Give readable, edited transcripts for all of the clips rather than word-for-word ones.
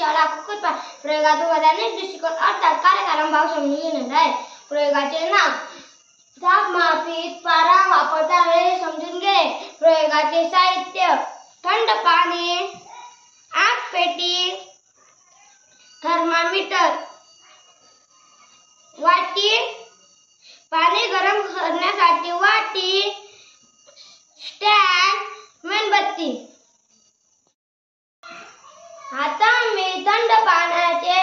शाळा कुक्कुटपालन प्रयोगातून अनेक दृष्टिकोन अर्थात कार्यक्रम भाव समजून घेणार आहे. प्रयोगाचे नाव तापमापित पारा वापरता वेळी समजून घे. प्रयोगाचे साहित्य थंड पाणी, आग पेटी, थर्मामीटर, वाटी, पाणी गरम करण्यासाठी वाटी, स्टँड, मेणबत्ती. आता मी थंड पाण्याचे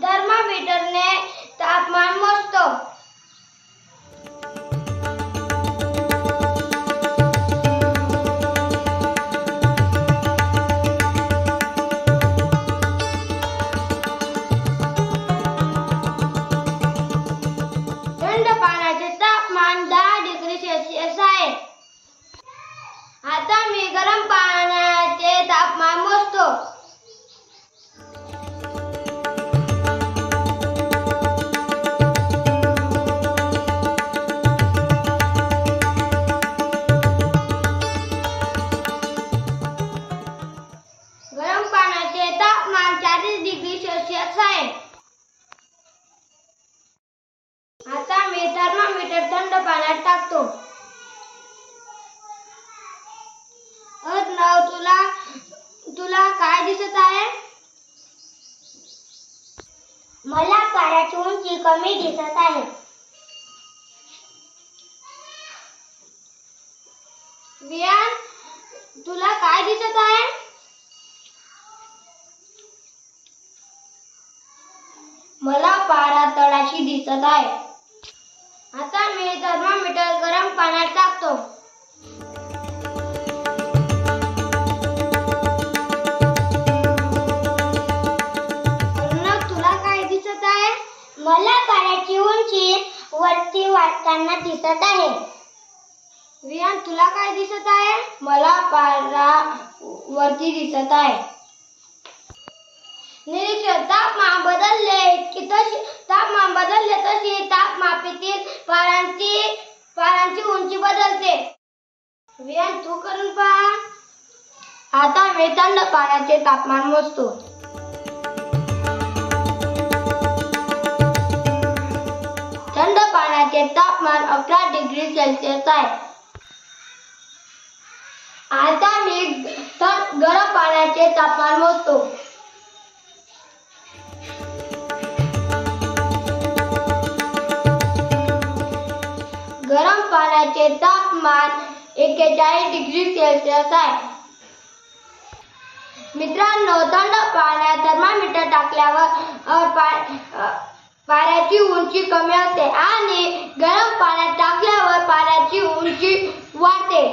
थर्मामीटरने तापमान मोजतो. थंड पाण्याचे तापमान 10 डिग्री सेल्सिअस आहे. आता मी गरम पाण्याचे तापमान मोजतो. गरम पाण्याचे तापमान 40 डिग्री सेल्सिअस आहे. आता मी थर्मामीटर थंड पाण्यात टाकतो. अर्णव, तुला काय दिसत आहे? मला पाऱ्याची उंची कमी दिसत आहे. वियान, तुला काय दिसत आहे? मला पारा तळाशी दिसत आहे. आता मी थर्मामीटर गरम पाण्यात टाकतो. अर्णव, तुला काय दिसत आहे? मला पाऱ्याची उंची वरती वाढताना दिसत आहे. वियान, तुला काय दिसत आहे? मला पारा वरती दिसत आहे. निरीक्षण तापमान बदलले तशी तापमापीतील पारांची उंची बदलते. वियान, तू करून पहा. आता मी थंड पाण्याचे तापमान मोजतो. थंड पाण्याचे तापमान 11 डिग्री सेल्सिअस आहे. आता मी गरम पाण्याचे तापमान मोजतो. गरम पाण्याचे तापमान 41 डिग्री सेल्सिअस आहे. मित्रांनो, थंड पाण्यात थर्मामीटर टाकल्यावर पाऱ्याची उंची कमी असते आणि गरम पाण्यात टाकल्यावर पाऱ्याची उंची वाढते.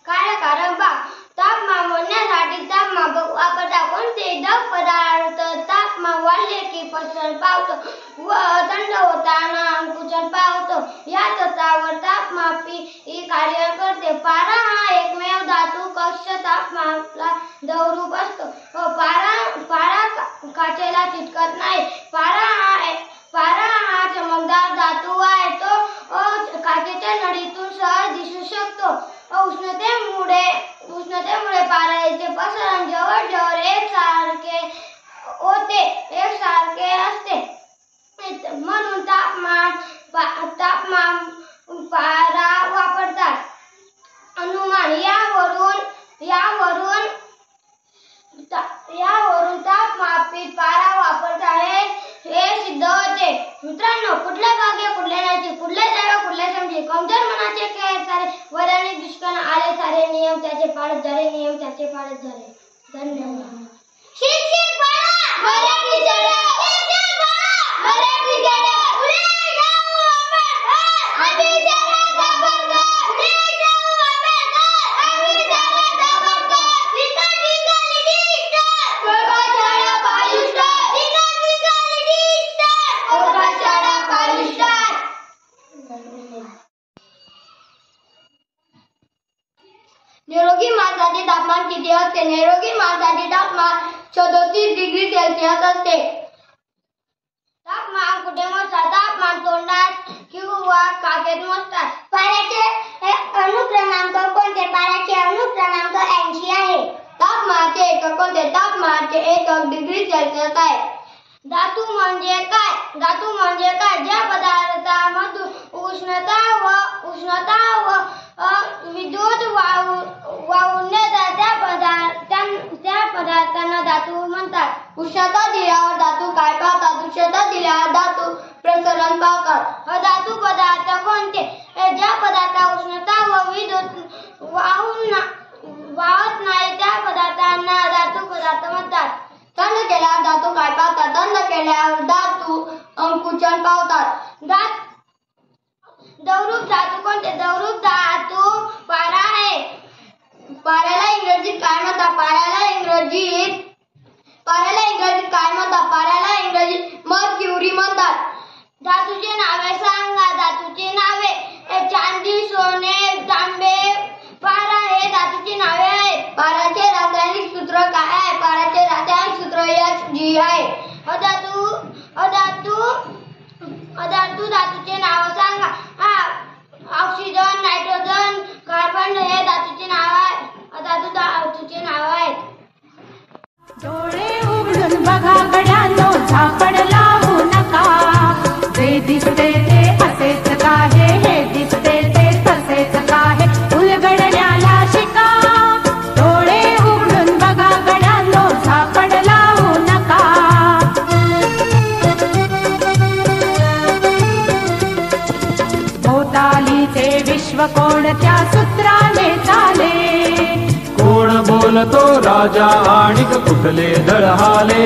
कार्यकारण भाग तापमान मोजण्यासाठी तापमापक वापरतात. कोणतेही द्रव पदार्थ तापमान वाढले की पसरण पावतो व थंड होताना संकुचन पावतो. या तत्त्वावर तापमापी कार्य करते. पारा हा एकमेव धातू कक्ष तापमानाला द्रवरूप असतो व पारा काचेला चिटकत नाही. पारा हा चमकदार धातू आहे. तो काचेच्या नळीतून सहज दिसू शकतो. उष्णतेमुळे पाऱ्याचे पसरण जवळजवळ एकसारखे असते. म्हणून तापमान पारा वापरतात. अनुमान यावरून तापमापित पारा वापरतात हे सिद्ध होते. मित्रांनो, कुठल्या भाग्य कुठल्या नाचे, कुठल्या दैव कुठल्या समजे, कमजोर मनाचे खेळ सारे, वराने दुष्काळ आले सारे, नियम त्याचे पाळत झाले, नियम त्याचे पाळत झाले. धन्यवाद. शिक्षक बाळा, मराठी शाळा, शिक्षक बाळा, मराठी शाळा, पुढे जाऊ आपण, आम्ही शाळा दाबडकर, पुढे जाऊ आपण, आम्ही शाळा दाबडकर, लिटा लिटा लिटिस्टर, कोबा शाळा पायुस्टर, लिटा लिटा लिटिस्टर, कोबा शाळा पायुस्टर. निरोगी माणसाचे तापमान किती असते? निरोगी माणसाचे तापमान 37 डिग्री सेल्सिअस असते. तापमान कुठे मोजतात? तापमान तोंडात किंवा काखेत मोजतात. पाऱ्याचे अणुक्रमांक कोणते? पाऱ्याचे अणुक्रमांक 80 आहे. तापमानाचे एकक कोणते? तापमानाचे एकक डिग्री सेल्सिअस आहे. धातू म्हणजे काय? धातू म्हणजे काय? ज्या पदार्थामधून उष्णता व विद्युत वाहून नेतात त्या पदार्थांना धातू म्हणतात. उष्णता दिल्यावर धातू काय पावतात? उष्णता दिल्यावर धातू प्रसरण पावतात. धातू पदार्थ कोणते? ज्या पदार्थात उष्णता व विद्युत वाहत नाही त्या पदार्थांना धातू पदार्थ म्हणतात. थंड केल्यावर धातू काय पावतात? थंड केल्यावर धातू अंकुचन पावतात. द्रवरूप धातू कोणते? द्रवरूप धातू पारा आहे. पाऱ्याला इंग्रजीत काय म्हणतात? पाऱ्याला इंग्रजीत काय म्हणतात? पाऱ्याला इंग्रजीत मर्क्युरी म्हणतात. धातूची नावे सांगा. धातूची नावे चांदी, सोने, तांबे, पारा हे धातूची नावे आहेत. पाऱ्याचे रासायनिक सूत्र काय आहे? पाऱ्याचे रासायनिक सूत्र Hg आहे. धातूचे नाव सांगा. ऑक्सिजन, नायट्रोजन, कार्बन हे धातूचे नाव आहे. धातूचे नाव आहेत. डोळे उघडून बघा गड्यांनो, झापड लावू नका. जे दिसते ते असेच काहे, हे दिसते ते तसेच काहे, उलगडण्याला शिका. डोळे उघडून बघा गड्यांनो, झापड लावू नका. भोवतालीचे विश्व कोणत्या सूत्राने चाले? कोण बोलतो राजा आणि कुठले दळहाले?